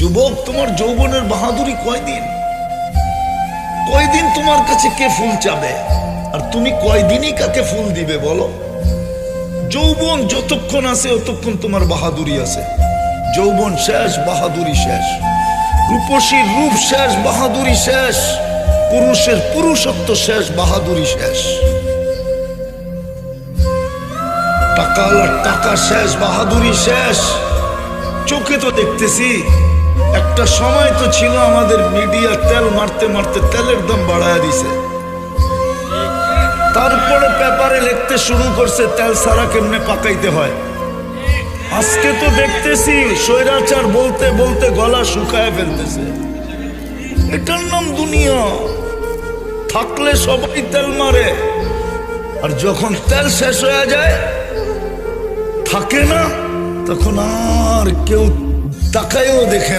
যুবক, তোমার যৌবনের বাহাদুরি কয়দিন? কয়দিন তোমার কাছে কে ফুল চাবে? আর তুমি কয়দিনই কাকে ফুল দিবে বলো? যৌবন যতক্ষণ আছে ততক্ষণ তোমার বাহাদুরি আছে। যৌবন শেষ, বাহাদুরি শেষ। রূপসীর রূপ শেষ, বাহাদুরি শেষ। পুরুষের পুরুষত্ব শেষ, বাহাদুরি শেষ। টাকাওয়ালার টাকা শেষ, বাহাদুরি শেষ। চোখে তো দেখতেছি। একটা সময় তো ছিল আমাদের মিডিয়া তেল মারতে মারতে তেলের দাম বাড়ায় দিছে। তারপরে পেপারে লিখতে শুরু করছে তেল ছাড়া কেমনে পাকাইতে হয়। আজকে তো দেখতেছি স্বৈরাচার বলতে বলতে গলা শুকায় ফেলতেছে। এটার নাম দুনিয়া। থাকলে সবাই তেল মারে, আর যখন তেল শেষ হয়ে যায়, থাকে না, তখন আর কেউ তাকায়ও দেখে।